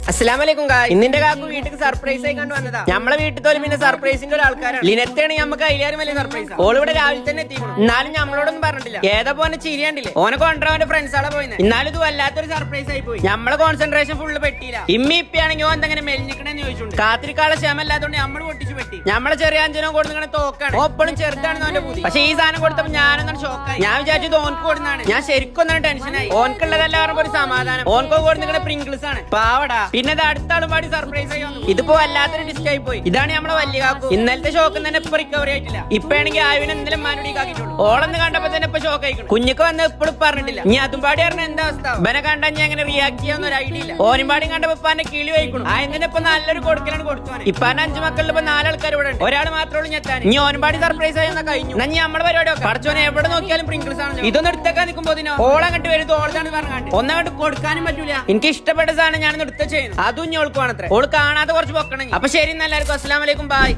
അസ്സലാമലൈക്കും ഗായ്. ഇന്നിന്റെ കാക്കു വീട്ടിൽ സർപ്രൈസ് ആയി കണ്ടു വന്നതാ. നമ്മളെ വീട്ടിൽ തോലും പിന്നെ സർപ്രൈസിന്റെ ഒരു ആൾക്കാരാണ്. ലിനത്താണ് നമുക്ക് അതിലേറെ വലിയ സർപ്രൈസ്. ഓളിവിടെ രാവിലെ തന്നെ എത്തിക്കണം. എന്നാലും നമ്മളോടൊന്നും പറഞ്ഞിട്ടില്ല. ഏതാ പോനെ ചിരിയാണ്ടില്ലേ ഓനെ കൊണ്ടുവരാൻ ഫ്രണ്ട്സാളെ പോയി. എന്നാലും ഇത് വല്ലാത്തൊരു സർപ്രൈസ് ആയി പോയി. നമ്മളെ കോൺസെൻട്രേഷൻ ഫുള്ള് പെട്ടില്ല. ഇമ്മി ഇപ്പിയാണെങ്കിൽ ഓൻ എന്തെങ്കിലും മെലിഞ്ഞിക്കണെന്ന് ചോദിച്ചിട്ടുണ്ട്. കാത്തിരിക്കാളെ ക്ഷമല്ലാത്തോണ്ട് നമ്മൾ പൊട്ടിച്ചു പെട്ടി. നമ്മളെ ചെറിയ അഞ്ചനോ കൊടുങ്ങനെ തോക്കാണ്. ഓപ്പോഴും ചെറുതാണെന്ന് അവന്റെ പൂതി. പക്ഷെ ഈ സാധനം കൊടുത്തപ്പോ ഞാനൊന്നും ഷോക്കായി. ഞാൻ വിചാരിച്ചത് ഓൻക്ക് കൊടുന്നാണ്. ഞാൻ ശരിക്കും ഒന്നും ടെൻഷനായി. ഓൻക്കുള്ളതല്ല പറഞ്ഞ ഒരു സമാധാനം. ഓൻകോ കൊടുക്കുന്ന പ്രിങ്കിൾസ് ആണ് പാവടാ. പിന്നെ അത് അടുത്ത ആളും പാടി സർപ്രൈസ് ആയി വന്നു. ഇതിപ്പോ വല്ലാത്തൊരു ഡിസ്ക് ആയി പോയി. ഇതാണ് നമ്മളെ വലിയ കാക്കു. ഇന്നലത്തെ ഷോക്ക് തന്നെ ഇപ്പൊ റിക്കവറി ആയിട്ടില്ല. ഇപ്പൊ ആണെങ്കിൽ ആവിനെ എന്തെങ്കിലും മാനുടി കാക്കിട്ടുള്ളൂ. ഓളെന്ന് കണ്ടപ്പോ തന്നെ ഇപ്പൊ ഷോക്ക് ആയിക്കണം. കുഞ്ഞിക്ക് വന്ന് ഇപ്പോഴും പറഞ്ഞിട്ടില്ല. ഇനി അതും പാടി പറഞ്ഞ എന്താ അവസ്ഥ? ഇവനെ കണ്ടാ ഞാൻ എങ്ങനെ റിയാക്ട് ചെയ്യാന്ന് ഒരു ഐഡിയ ഇല്ല. ഓനും പാടി കണ്ടപ്പോ ഇപ്പാന്റെ കിളി വഹിക്കണം. അതിന്റെ ഇപ്പൊ നല്ലൊരു കൊടുക്കലാണ് കൊടുത്തു. ഇപ്പാന്റെ 5 മക്കളിൽ ഇപ്പൊ 4 ആൾക്കാർ ഇവിടെ ഉണ്ട്. ഒരാൾ മാത്രമേ ഉള്ളൂ ഞെത്താൻ. ഇനി ഓനും പാടി സർപ്രൈസ് ആയി കഴിഞ്ഞു. ഞാൻ നമ്മളെ പരിപാടി ഒക്കെ പഠിച്ചോനെ എവിടെ നോക്കിയാലും പ്രിങ്കിൾസ് ആണ്. ഇതൊന്നും എടുത്തേക്കാൻ നിൽക്കുമ്പോതിനോ ഓളങ്ങട്ട് വരുത് ഓളതാണ് പറഞ്ഞാണ്ട് ഒന്നങ്ങോട്ട് കൊടുക്കാനും പറ്റൂല. എനിക്ക് ഇഷ്ടപ്പെട്ട സാധനം ഞാൻ എടുത്ത ചെയ്യുന്നു. അതും ഇനി ഓൾക്ക് വേണത്രേ. ഓള് കാണാതെ കുറച്ച് പൊക്കണം. അപ്പൊ ശരി, എല്ലാവർക്കും അസ്സലാമു അലൈക്കും, ബൈ.